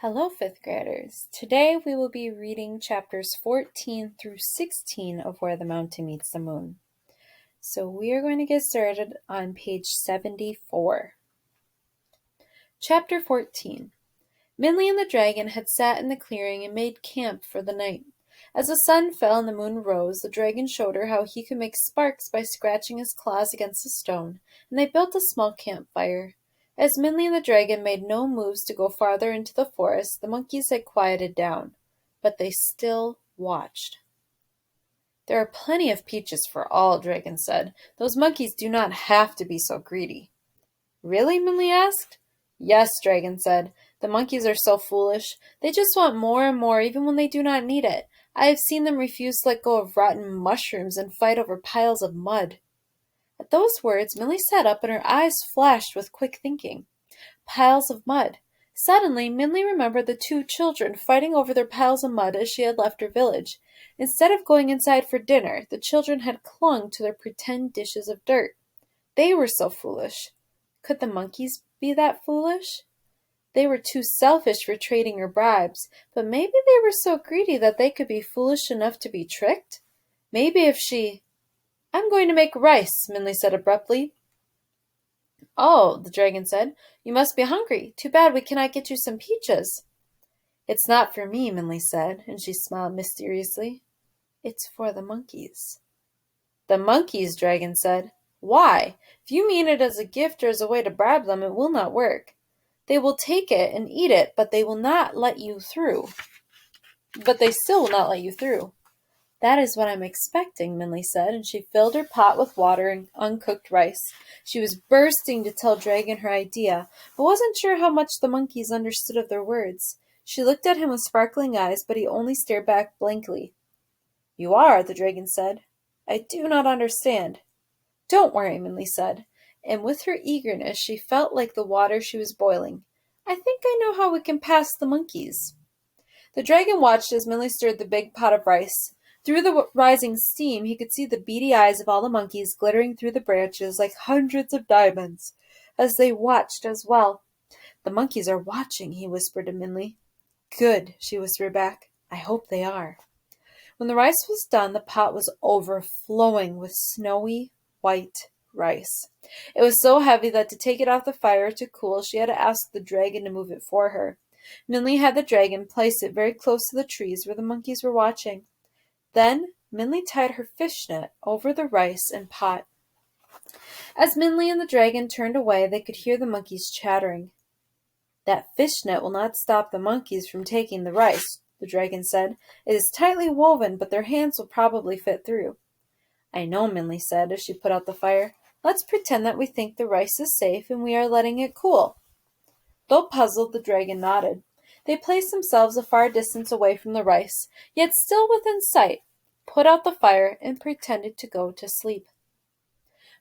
Hello, 5th graders. Today we will be reading chapters 14 through 16 of Where the Mountain Meets the Moon. So we are going to get started on page 74. Chapter 14. Minley and the dragon had sat in the clearing and made camp for the night. As the sun fell and the moon rose, the dragon showed her how he could make sparks by scratching his claws against a stone, and they built a small campfire. As Minley and the dragon made no moves to go farther into the forest, the monkeys had quieted down, but they still watched. "There are plenty of peaches for all," Dragon said. "Those monkeys do not have to be so greedy." "Really?" Minley asked. "Yes," Dragon said. "The monkeys are so foolish. They just want more and more even when they do not need it. I have seen them refuse to let go of rotten mushrooms and fight over piles of mud." At those words, Milly sat up and her eyes flashed with quick thinking. Piles of mud. Suddenly, Minley remembered the two children fighting over their piles of mud as she had left her village. Instead of going inside for dinner, the children had clung to their pretend dishes of dirt. They were so foolish. Could the monkeys be that foolish? They were too selfish for trading or bribes, but maybe they were so greedy that they could be foolish enough to be tricked? Maybe if "I'm going to make rice," Minley said abruptly. "Oh," the dragon said, "you must be hungry. Too bad we cannot get you some peaches." "It's not for me," Minley said, and she smiled mysteriously. "It's for the monkeys." "The monkeys," Dragon said. "Why? If you mean it as a gift or as a way to bribe them, it will not work. They will take it and eat it, but they still will not let you through." "That is what I'm expecting," Minley said, and she filled her pot with water and uncooked rice. She was bursting to tell Dragon her idea, but wasn't sure how much the monkeys understood of their words. She looked at him with sparkling eyes, but he only stared back blankly. "You are," the dragon said. "I do not understand." "Don't worry," Minley said, and with her eagerness she felt like the water she was boiling. "I think I know how we can pass the monkeys." The dragon watched as Minley stirred the big pot of rice. Through the rising steam, he could see the beady eyes of all the monkeys glittering through the branches like hundreds of diamonds, as they watched as well. "The monkeys are watching," he whispered to Minley. "Good," she whispered back. "I hope they are." When the rice was done, the pot was overflowing with snowy white rice. It was so heavy that to take it off the fire to cool, she had to ask the dragon to move it for her. Minley had the dragon place it very close to the trees where the monkeys were watching. Then Minley tied her fishnet over the rice and pot. As Minley and the dragon turned away, they could hear the monkeys chattering. "That fishnet will not stop the monkeys from taking the rice," the dragon said. "It is tightly woven, but their hands will probably fit through." "I know," Minley said as she put out the fire. "Let's pretend that we think the rice is safe and we are letting it cool." Though puzzled, the dragon nodded. They placed themselves a far distance away from the rice, yet still within sight, put out the fire, and pretended to go to sleep.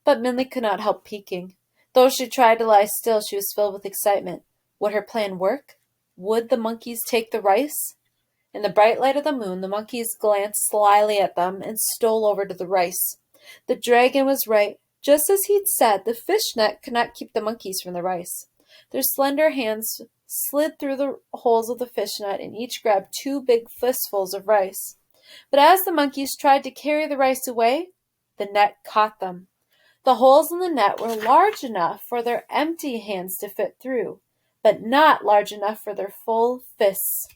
But Minley could not help peeking. Though she tried to lie still, she was filled with excitement. Would her plan work? Would the monkeys take the rice? In the bright light of the moon, the monkeys glanced slyly at them and stole over to the rice. The dragon was right. Just as he'd said, the fishnet could not keep the monkeys from the rice. Their slender hands slid through the holes of the fishnet and each grabbed two big fistfuls of rice. But as the monkeys tried to carry the rice away, the net caught them. The holes in the net were large enough for their empty hands to fit through, but not large enough for their full fists.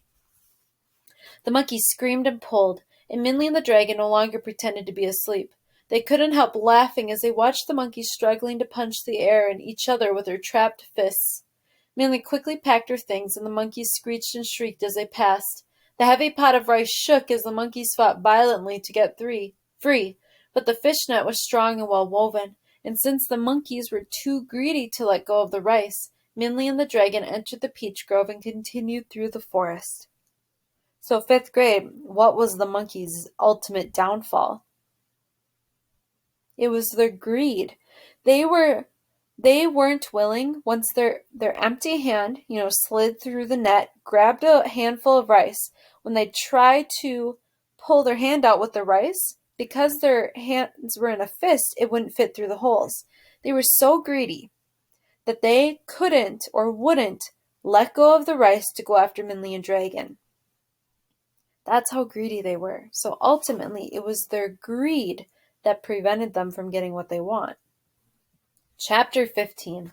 The monkeys screamed and pulled, and Minley and the dragon no longer pretended to be asleep. They couldn't help laughing as they watched the monkeys struggling to punch the air and each other with their trapped fists. Minley quickly packed her things, and the monkeys screeched and shrieked as they passed. The heavy pot of rice shook as the monkeys fought violently to get free, but the fishnet was strong and well woven, and since the monkeys were too greedy to let go of the rice, Minley and the dragon entered the peach grove and continued through the forest. So 5th grade, what was the monkeys' ultimate downfall? It was their greed. They weren't willing, once their empty hand, slid through the net, grabbed a handful of rice. When they tried to pull their hand out with the rice, because their hands were in a fist, it wouldn't fit through the holes. They were so greedy that they couldn't or wouldn't let go of the rice to go after Minley and Dragon. That's how greedy they were. So ultimately, it was their greed that prevented them from getting what they want. Chapter 15.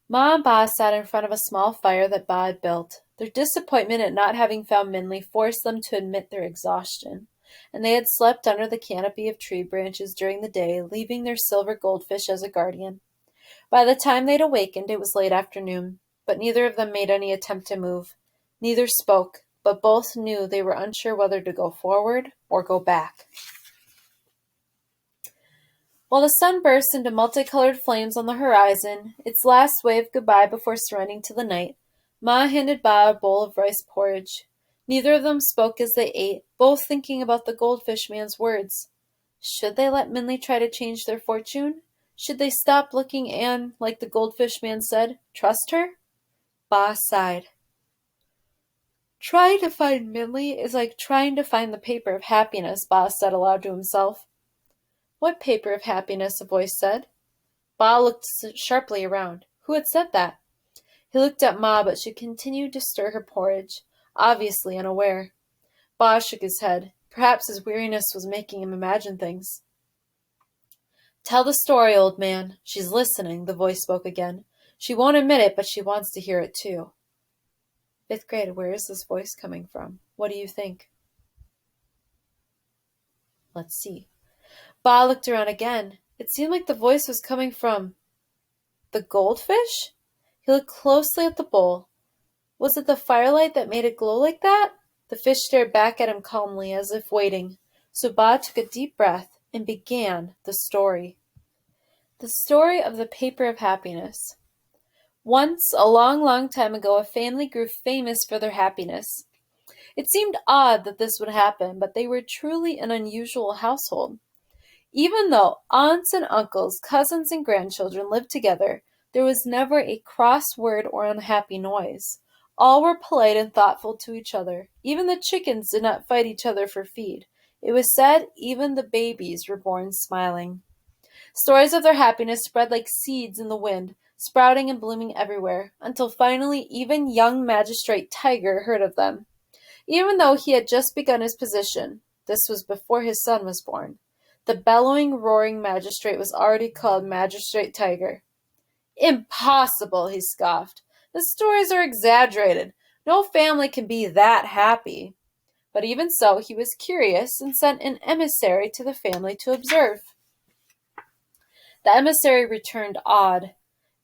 Ma and Ba sat in front of a small fire that Ba had built. Their disappointment at not having found Minley forced them to admit their exhaustion, and they had slept under the canopy of tree branches during the day, leaving their silver goldfish as a guardian. By the time they'd awakened, it was late afternoon, but neither of them made any attempt to move. Neither spoke, but both knew they were unsure whether to go forward or go back. While the sun burst into multicolored flames on the horizon, its last wave goodbye before surrendering to the night, Ma handed Ba a bowl of rice porridge. Neither of them spoke as they ate, both thinking about the goldfish man's words. Should they let Minley try to change their fortune? Should they stop looking and, like the goldfish man said, trust her? Ba sighed. Trying to find Minley is like trying to find the paper of happiness, Ba said aloud to himself. What paper of happiness? A voice said. Ba looked sharply around. Who had said that? He looked at Ma, but she continued to stir her porridge, obviously unaware. Ba shook his head. Perhaps his weariness was making him imagine things. Tell the story, old man. She's listening, the voice spoke again. She won't admit it, but she wants to hear it too. 5th grade, where is this voice coming from? What do you think? Let's see. Ba looked around again. It seemed like the voice was coming from the goldfish? He looked closely at the bowl. Was it the firelight that made it glow like that? The fish stared back at him calmly, as if waiting. So Ba took a deep breath and began the story. The story of the paper of happiness. Once, a long, long time ago, a family grew famous for their happiness. It seemed odd that this would happen, but they were truly an unusual household. Even though aunts and uncles, cousins and grandchildren lived together, there was never a cross word or unhappy noise. All were polite and thoughtful to each other. Even the chickens did not fight each other for feed. It was said even the babies were born smiling. Stories of their happiness spread like seeds in the wind, sprouting and blooming everywhere, until finally even young Magistrate Tiger heard of them. Even though he had just begun his position, this was before his son was born, the bellowing, roaring magistrate was already called Magistrate Tiger. Impossible, he scoffed. The stories are exaggerated. No family can be that happy. But even so, he was curious and sent an emissary to the family to observe. The emissary returned awed.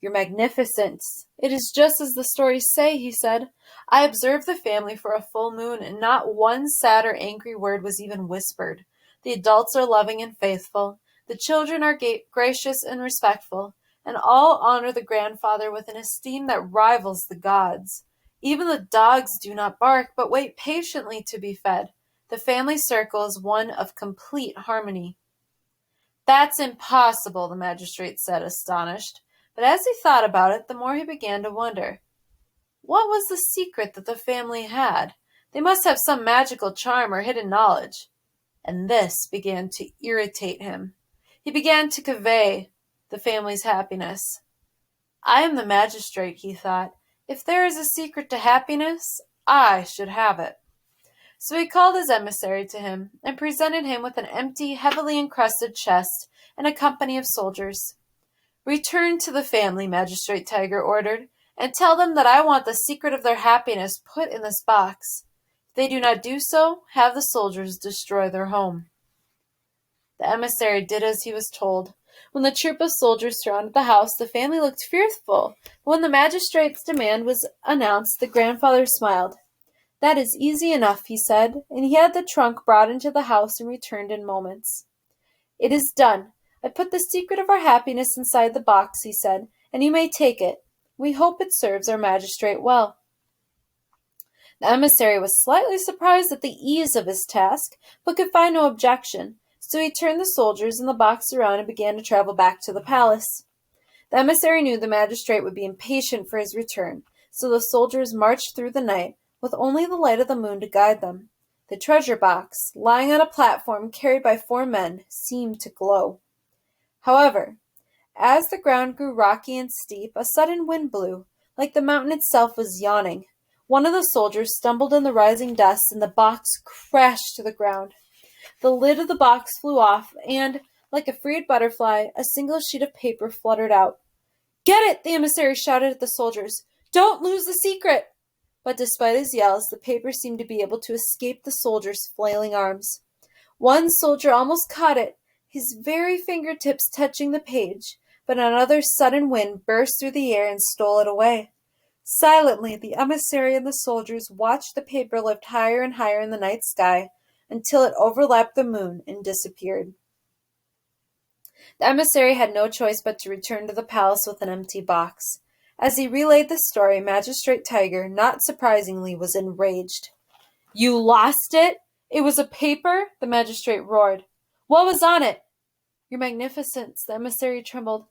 Your Magnificence, it is just as the stories say, he said. I observed the family for a full moon, and not one sad or angry word was even whispered. The adults are loving and faithful. The children are gracious and respectful, and all honor the grandfather with an esteem that rivals the gods. Even the dogs do not bark, but wait patiently to be fed. The family circle is one of complete harmony. That's impossible, the magistrate said, astonished. But as he thought about it, the more he began to wonder. What was the secret that the family had? They must have some magical charm or hidden knowledge. And this began to irritate him. He began to convey the family's happiness. I am the magistrate, he thought. If there is a secret to happiness, I should have it. So he called his emissary to him and presented him with an empty, heavily encrusted chest and a company of soldiers. Return to the family, Magistrate Tiger ordered, and tell them that I want the secret of their happiness put in this box. If they do not do so, have the soldiers destroy their home. The emissary did as he was told. When the troop of soldiers surrounded the house, the family looked fearful. But when the magistrate's demand was announced, the grandfather smiled. That is easy enough, he said, and he had the trunk brought into the house and returned in moments. It is done. I put the secret of our happiness inside the box, he said, and you may take it. We hope it serves our magistrate well. The emissary was slightly surprised at the ease of his task, but could find no objection, so he turned the soldiers and the box around and began to travel back to the palace. The emissary knew the magistrate would be impatient for his return, so the soldiers marched through the night, with only the light of the moon to guide them. The treasure box, lying on a platform carried by 4 men, seemed to glow. However, as the ground grew rocky and steep, a sudden wind blew. like the mountain itself was yawning. One of the soldiers stumbled in the rising dust, and the box crashed to the ground. The lid of the box flew off, and, like a freed butterfly, a single sheet of paper fluttered out. "Get it!" the emissary shouted at the soldiers. "Don't lose the secret!" But despite his yells, the paper seemed to be able to escape the soldiers' flailing arms. One soldier almost caught it, his very fingertips touching the page, but another sudden wind burst through the air and stole it away. Silently, the emissary and the soldiers watched the paper lift higher and higher in the night sky until it overlapped the moon and disappeared. The emissary had no choice but to return to the palace with an empty box. As he relayed the story, Magistrate Tiger, not surprisingly, was enraged. "You lost it? It was a paper?" the magistrate roared. "What was on it?" "Your Magnificence," the emissary trembled,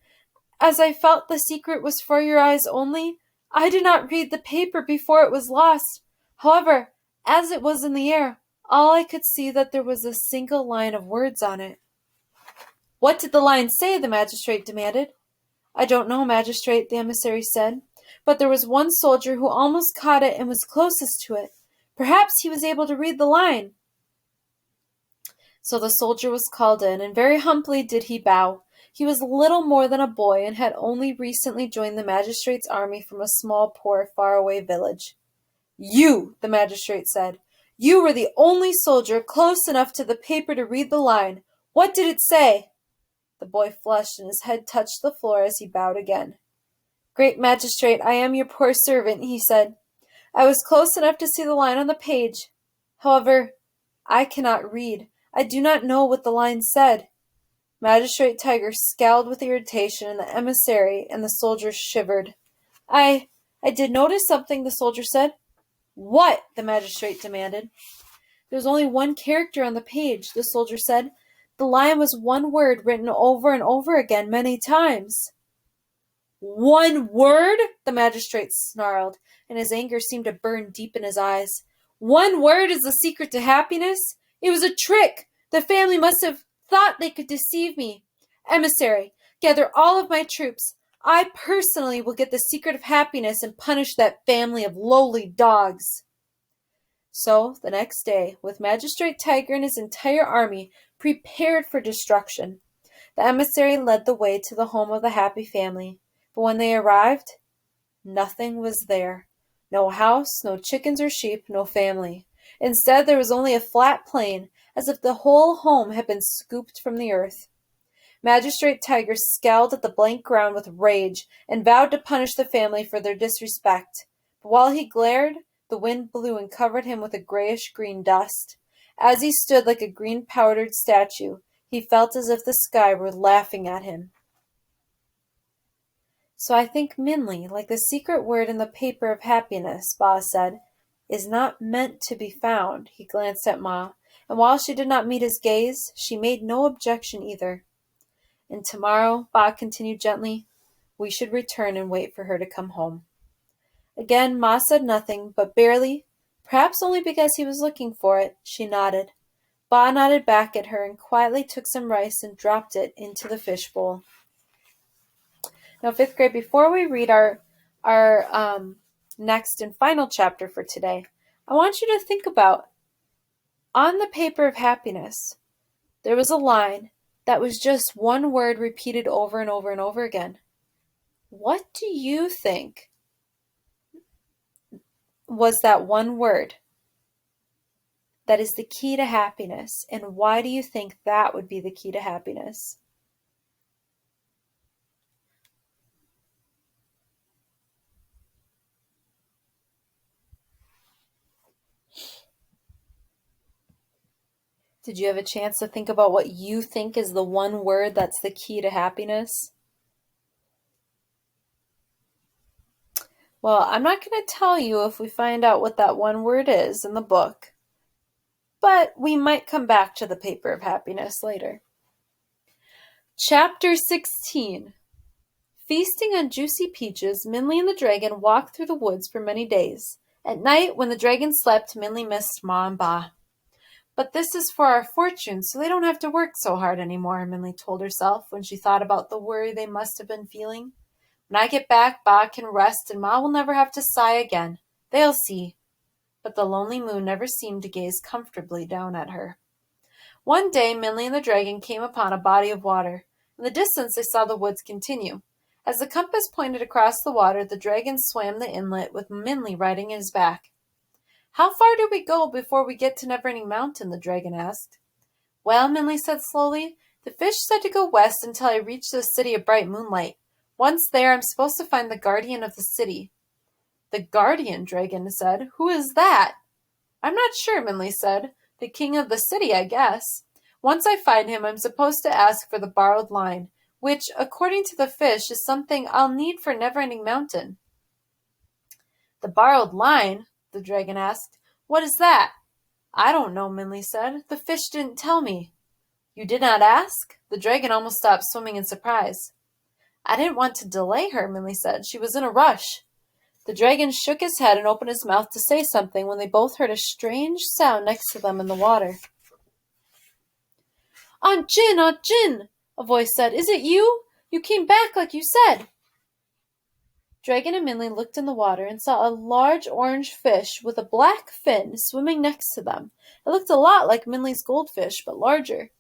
"as I felt the secret was for your eyes only, I did not read the paper before it was lost. However, as it was in the air, all I could see that there was a single line of words on it." "What did the line say?" the magistrate demanded. "I don't know, Magistrate," the emissary said, "but there was one soldier who almost caught it and was closest to it. Perhaps he was able to read the line." So the soldier was called in, and very humbly did he bow. He was little more than a boy, and had only recently joined the magistrate's army from a small, poor, far-away village. "You," the magistrate said, "you were the only soldier close enough to the paper to read the line. What did it say?" The boy flushed, and his head touched the floor as he bowed again. "Great Magistrate, I am your poor servant," he said. "I was close enough to see the line on the page. However, I cannot read. I do not know what the line said." Magistrate Tiger scowled with irritation, and the emissary and the soldier shivered. I did notice something," the soldier said. "What?" the magistrate demanded. "There was only one character on the page," the soldier said. "The line was one word written over and over again many times." "One word?" the magistrate snarled, and his anger seemed to burn deep in his eyes. "One word is the secret to happiness? It was a trick! The family must have thought they could deceive me. Emissary, gather all of my troops. I personally will get the secret of happiness and punish that family of lowly dogs." So, the next day, with Magistrate Tiger and his entire army prepared for destruction, the emissary led the way to the home of the happy family. But when they arrived, nothing was there. No house, no chickens or sheep, no family. Instead, there was only a flat plain, as if the whole home had been scooped from the earth. Magistrate Tiger scowled at the blank ground with rage and vowed to punish the family for their disrespect. But while he glared, the wind blew and covered him with a grayish-green dust. As he stood like a green-powdered statue, he felt as if the sky were laughing at him. "So I think Minley, like the secret word in the paper of happiness," Ba said, "is not meant to be found." He glanced at Ma, and while she did not meet his gaze, she made no objection either. "And tomorrow," Ba continued gently, "we should return and wait for her to come home." Again Ma said nothing, but barely, perhaps only because he was looking for it, she nodded. Ba nodded back at her and quietly took some rice and dropped it into the fishbowl. Now, fifth grade, before we read our next and final chapter for today, I want you to think about, on the paper of happiness, there was a line that was just one word repeated over and over and over again. What do you think was that one word that is the key to happiness, and why do you think that would be the key to happiness? Did you have a chance to think about what you think is the one word that's the key to happiness? Well, I'm not going to tell you if we find out what that one word is in the book, but we might come back to the paper of happiness later. Chapter 16. Feasting on juicy peaches, Minley and the dragon walked through the woods for many days. At night, when the dragon slept, Minley missed Ma and Ba. "But this is for our fortune, so they don't have to work so hard anymore," Minley told herself when she thought about the worry they must have been feeling. When I get back, Pa can rest, and Ma will never have to sigh again. They'll see." But the lonely moon never seemed to gaze comfortably down at her. One day Minley and the dragon came upon a body of water. In the distance they saw the woods continue. As the compass pointed across the water, the dragon swam the inlet with Minley riding his back. "How far do we go before we get to Neverending Mountain?" the dragon asked. "Well," Minley said slowly, "the fish said to go west until I reach the city of bright moonlight. Once there, I'm supposed to find the guardian of the city." "The guardian," dragon said. "Who is that?" "I'm not sure," Minley said. "The king of the city, I guess. Once I find him, I'm supposed to ask for the borrowed line, which, according to the fish, is something I'll need for Neverending Mountain." "The borrowed line?" the dragon asked. "What is that?" "I don't know," Minley said. "The fish didn't tell me." "You did not ask?" The dragon almost stopped swimming in surprise. "I didn't want to delay her," Minley said. "She was in a rush." The dragon shook his head and opened his mouth to say something when they both heard a strange sound next to them in the water. "Aunt Jin, Aunt Jin!" a voice said. "Is it you? You came back like you said." Dragon and Minley looked in the water and saw a large orange fish with a black fin swimming next to them. It looked a lot like Minley's goldfish, but larger.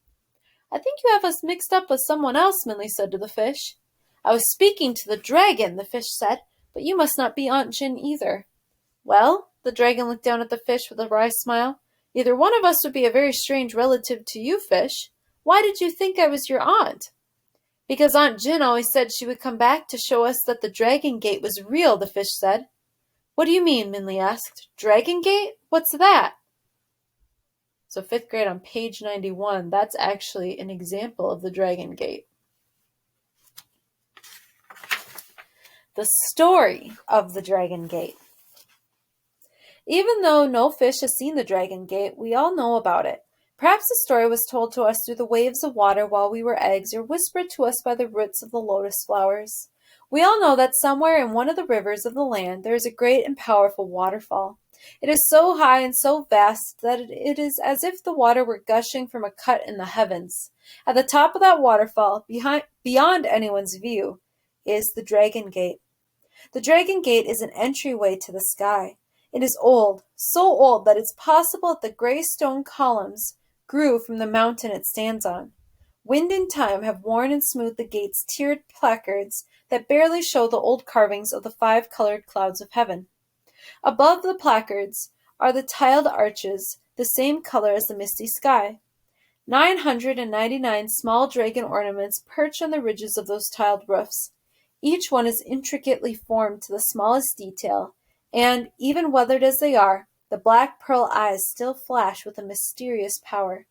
"I think you have us mixed up with someone else," Minley said to the fish. "I was speaking to the dragon," the fish said, "but you must not be Aunt Jin either." "Well," the dragon looked down at the fish with a wry smile, "either one of us would be a very strange relative to you, fish. Why did you think I was your aunt?" "Because Aunt Jin always said she would come back to show us that the Dragon Gate was real," the fish said. "What do you mean?" Minley asked. "Dragon Gate? What's that?" So 5th grade on page 91, that's actually an example of the Dragon Gate. The story of the Dragon Gate. Even though no fish has seen the Dragon Gate, we all know about it. Perhaps the story was told to us through the waves of water while we were eggs, or whispered to us by the roots of the lotus flowers. We all know that somewhere in one of the rivers of the land there is a great and powerful waterfall. It is so high and so vast that it is as if the water were gushing from a cut in the heavens. At the top of that waterfall, beyond anyone's view, is the Dragon Gate. The Dragon Gate is an entryway to the sky. It is old, so old that it's possible that the gray stone columns grew from the mountain it stands on. Wind and time have worn and smoothed the gate's tiered placards that barely show the old carvings of the 5-colored clouds of heaven. Above the placards are the tiled arches, the same color as the misty sky. 999 small dragon ornaments perch on the ridges of those tiled roofs. Each one is intricately formed to the smallest detail, and, even weathered as they are, the black pearl eyes still flash with a mysterious power.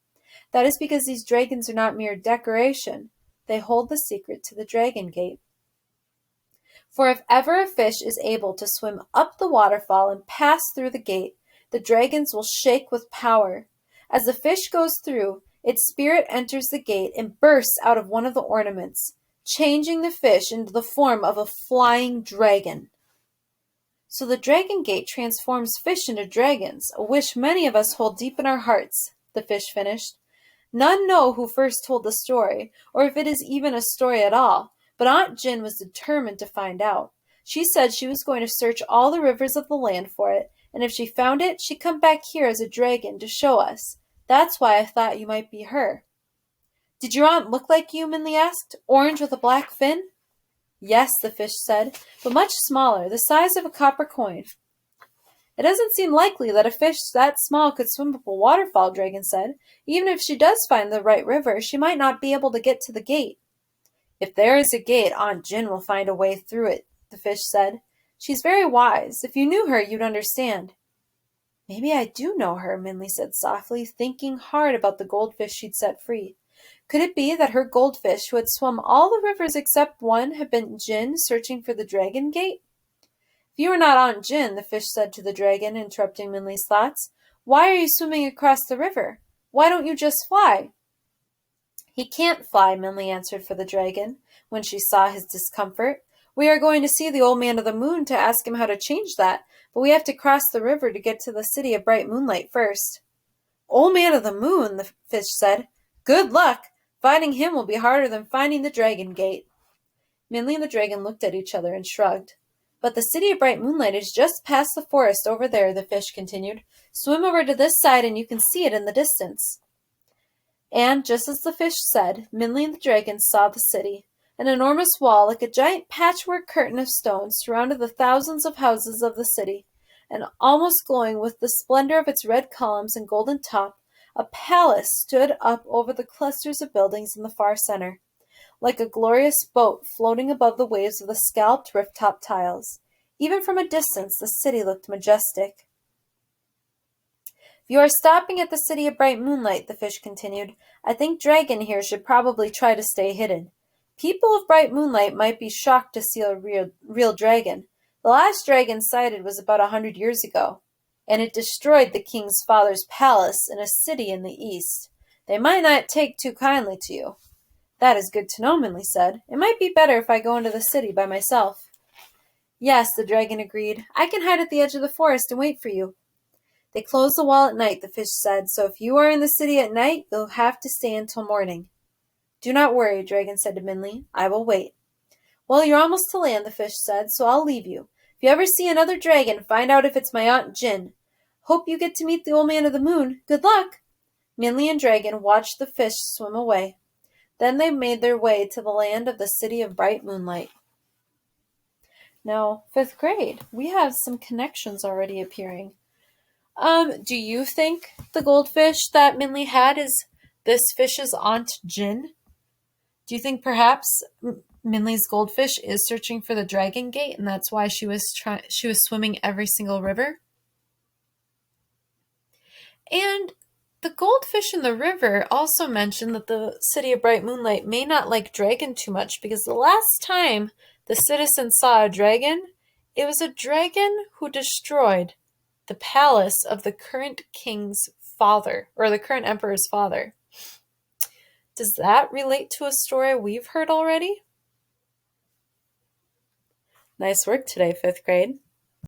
That is because these dragons are not mere decoration. They hold the secret to the Dragon Gate. For if ever a fish is able to swim up the waterfall and pass through the gate, the dragons will shake with power. As the fish goes through, its spirit enters the gate and bursts out of one of the ornaments, changing the fish into the form of a flying dragon. So the Dragon Gate transforms fish into dragons, a wish many of us hold deep in our hearts, the fish finished. None know who first told the story, or if it is even a story at all, but Aunt Jin was determined to find out. She said she was going to search all the rivers of the land for it, and if she found it, she'd come back here as a dragon to show us. That's why I thought you might be her. Did your aunt look like you? Minley asked. Orange with a black fin? Yes, the fish said, but much smaller, the size of a copper coin. It doesn't seem likely that a fish that small could swim up a waterfall, Dragon said. Even if she does find the right river, she might not be able to get to the gate. If there is a gate, Aunt Jin will find a way through it, the fish said. She's very wise. If you knew her, you'd understand. Maybe I do know her, Minley said softly, thinking hard about the goldfish she'd set free. Could it be that her goldfish, who had swum all the rivers except one, had been Jin searching for the Dragon Gate? If you are not Aunt Jin, the fish said to the dragon, interrupting Minley's thoughts, why are you swimming across the river? Why don't you just fly? He can't fly, Minley answered for the dragon, when she saw his discomfort. We are going to see the old man of the moon to ask him how to change that, but we have to cross the river to get to the city of bright moonlight first. Old man of the moon, the fish said. Good luck! Finding him will be harder than finding the Dragon Gate. Minley and the dragon looked at each other and shrugged. But the city of bright moonlight is just past the forest over there, the fish continued. Swim over to this side and you can see it in the distance. And, just as the fish said, Minley and the dragon saw the city. An enormous wall, like a giant patchwork curtain of stone, surrounded the thousands of houses of the city, and almost glowing with the splendor of its red columns and golden top, a palace stood up over the clusters of buildings in the far center, like a glorious boat floating above the waves of the scalloped rooftop tiles. Even from a distance, the city looked majestic. If you are stopping at the city of bright moonlight, the fish continued, I think Dragon here should probably try to stay hidden. People of bright moonlight might be shocked to see a real dragon. The last dragon sighted was about 100 years ago, and it destroyed the king's father's palace in a city in the east. They might not take too kindly to you. That is good to know, Minley said. It might be better if I go into the city by myself. Yes, the dragon agreed. I can hide at the edge of the forest and wait for you. They close the wall at night, the fish said, so if you are in the city at night, you'll have to stay until morning. Do not worry, Dragon said to Minley. I will wait. Well, you're almost to land, the fish said, so I'll leave you. If you ever see another dragon, find out if it's my Aunt Jin. Hope you get to meet the old man of the moon. Good luck. Minley and Dragon watched the fish swim away. Then they made their way to the land of the city of bright moonlight. Now, 5th grade, we have some connections already appearing. Do you think the goldfish that Minley had is this fish's Aunt Jin? Do you think perhaps Minley's goldfish is searching for the dragon gate, and that's why she was swimming every single river? And the goldfish in the river also mentioned that the city of bright moonlight may not like dragon too much, because the last time the citizens saw a dragon, it was a dragon who destroyed the palace of the current king's father, or the current emperor's father. Does that relate to a story we've heard already? Nice work today, 5th grade.